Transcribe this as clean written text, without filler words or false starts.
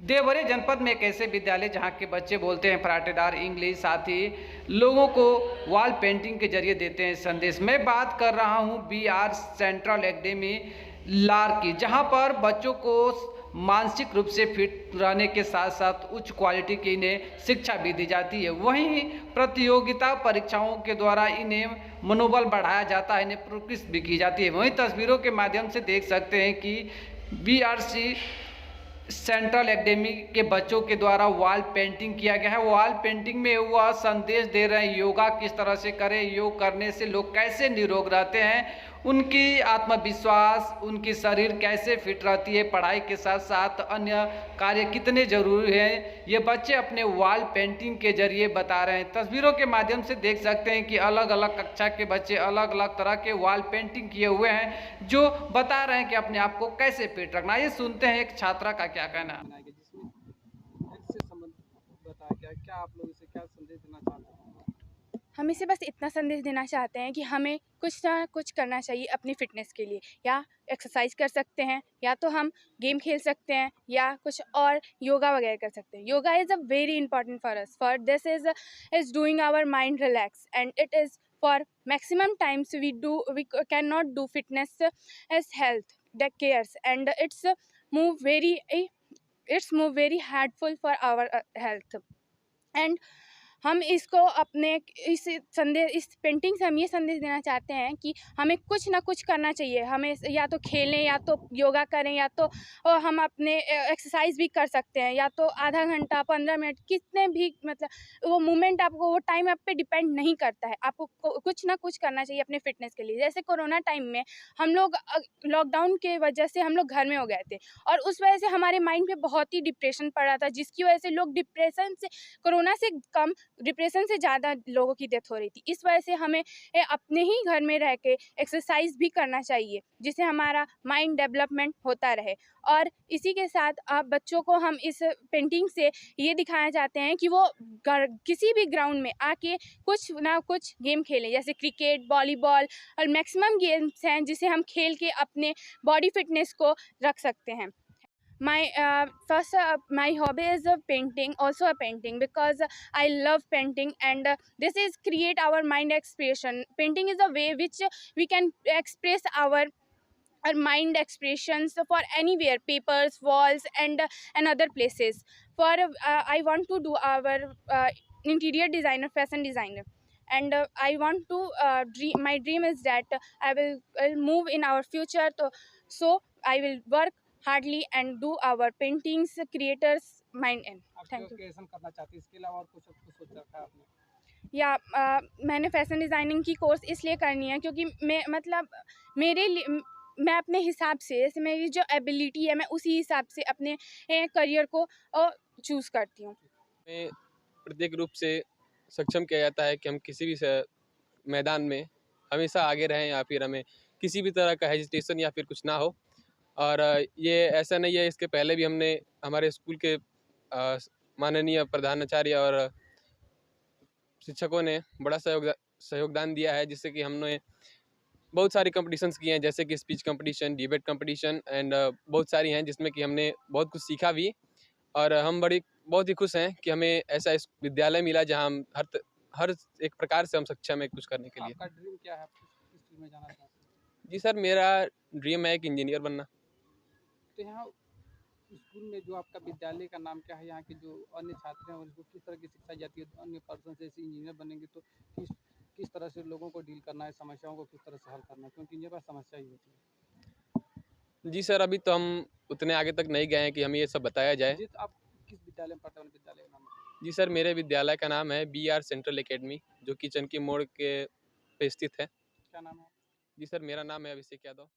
देवरी जनपद में एक ऐसे विद्यालय जहां के बच्चे बोलते हैं फराटेदार इंग्लिश, साथ ही लोगों को वॉल पेंटिंग के जरिए देते हैं संदेश। मैं बात कर रहा हूं BR सेंट्रल एकेडमी लार की, जहां पर बच्चों को मानसिक रूप से फिट रहने के साथ साथ उच्च क्वालिटी की इन्हें शिक्षा भी दी जाती है। वहीं प्रतियोगिता परीक्षाओं के द्वारा इन्हें मनोबल बढ़ाया जाता है, इन्हें प्रोत्साहित भी की जाती है। वहीं तस्वीरों के माध्यम से देख सकते हैं कि BRC सेंट्रल एकेडमी के बच्चों के द्वारा वॉल पेंटिंग किया गया है। वॉल पेंटिंग में वह संदेश दे रहे हैं योगा किस तरह से करें, योग करने से लोग कैसे निरोग रहते हैं, उनकी आत्मविश्वास, उनकी शरीर कैसे फिट रहती है, पढ़ाई के साथ साथ अन्य कार्य कितने जरूरी हैं, ये बच्चे अपने वॉल पेंटिंग के जरिए बता रहे हैं। तस्वीरों के माध्यम से देख सकते हैं कि अलग अलग कक्षा के बच्चे अलग अलग तरह के वॉल पेंटिंग किए हुए हैं, जो बता रहे हैं कि अपने आप को कैसे फिट रखना। ये सुनते हैं एक छात्रा का क्या कहना है। बनाएंगे जिसमें हेल्थ से संबंधित बताया गया है। क्या आप लोग इसे क्या संदेश देना चाहते हैं? हम इसे बस इतना संदेश देना चाहते हैं कि हमें कुछ ना कुछ करना चाहिए अपनी फ़िटनेस के लिए। या एक्सरसाइज कर सकते हैं, या तो हम गेम खेल सकते हैं, या कुछ और योगा वगैरह कर सकते हैं। Yoga is a very important for us, for this is doing our mind relax, and it is for maximum times we cannot do fitness as health that cares, and move very it's move very helpful for our health. And हम इसको अपने इस painting से हम ये संदेश देना चाहते हैं कि हमें कुछ ना कुछ करना चाहिए। हमें या तो खेलें, या तो योगा करें, या तो हम अपने एक्सरसाइज भी कर सकते हैं, या तो आधा घंटा 15 मिनट कितने भी, मतलब वो मोमेंट आपको, वो टाइम आप पे डिपेंड नहीं करता है। आपको कुछ ना कुछ करना चाहिए अपने फिटनेस के लिए। जैसे कोरोना टाइम में हम लोग लॉकडाउन के वजह से हम लोग घर में हो गए थे, और उस वजह से हमारे माइंड पे बहुत ही डिप्रेशन पड़ा था, जिसकी वजह से लोग डिप्रेशन से, कोरोना से कम डिप्रेशन से ज़्यादा लोगों की डेथ हो रही थी। इस वजह से हमें अपने ही घर में रह के एक्सरसाइज भी करना चाहिए, जिससे हमारा माइंड डेवलपमेंट होता रहे। और इसी के साथ बच्चों को हम इस पेंटिंग से ये दिखाना चाहते हैं कि वो किसी भी ग्राउंड में आके कुछ ना कुछ गेम खेलें, जैसे क्रिकेट, वॉलीबॉल, और मैक्सिमम गेम्स हैं जिसे हम खेल के अपने बॉडी फिटनेस को रख सकते हैं। My hobby is painting, also a painting, because I love painting, and this is create our mind expression. Painting is a way which we can express our mind expressions for anywhere, papers, walls, and other places. For I want to do our interior designer, fashion designer, and I want to my dream is that I'll move in our future, so I will work hardly and do our paintings creators mind in. आप Thank you. कैसन करना चाहते हैं? इसके अलावा और कुछ सोच रखा है आपने? या मैंने फैशन डिज़ाइनिंग की कोर्स इसलिए करनी है क्योंकि मैं, मतलब मेरे लिए, मैं अपने हिसाब से, जैसे मेरी जो एबिलिटी है, मैं उसी हिसाब से अपने करियर को चूज़ करती हूँ। में प्रत्येक रूप से सक्षम किया जाता है कि हम किसी भी मैदान में हमेशा आगे रहें, या फिर हमें किसी भी तरह का हेजिटेशन या फिर कुछ ना हो। और ये ऐसा नहीं है, इसके पहले भी हमने हमारे स्कूल के माननीय प्रधानाचार्य और शिक्षकों ने बड़ा सहयोगदान दिया है, जिससे कि हमने बहुत सारी कॉम्पिटिशन्स किए हैं, जैसे कि speech competition, debate competition, and बहुत सारी हैं जिसमें कि हमने बहुत कुछ सीखा भी। और हम बहुत ही खुश हैं कि हमें ऐसा इस विद्यालय मिला जहां हम हर एक प्रकार से हम सक्षम है कुछ करने के लिए। आपका ड्रीम क्या है? आप किस फील्ड में जाना चाहते हैं? जी सर, मेरा ड्रीम है एक इंजीनियर बनना। तो यहाँ स्कूल में जो आपका विद्यालय का नाम क्या है? यहाँ के जो अन्य छात्र हैं उनको किस तरह की शिक्षा जाती है? अन्य पर्सन से जैसे इंजीनियर बनेंगे तो किस तरह से लोगों को डील करना है, समस्याओं को किस तरह से हल करना है, क्योंकि इंजीनियर पास समस्या ही होती है। जी सर, अभी तो हम उतने आगे तक नहीं गए हैं कि हमें ये सब बताया जाए। जी, तो आप किस विद्यालय में पढ़ते हैं? विद्यालय का नाम बताइए। जी सर, मेरे विद्यालय का नाम है BR सेंट्रल एकेडमी, जो कि चनकी मोड़ के पे स्थित है। क्या नाम है? जी सर, मेरा नाम है अभिषेक यादव।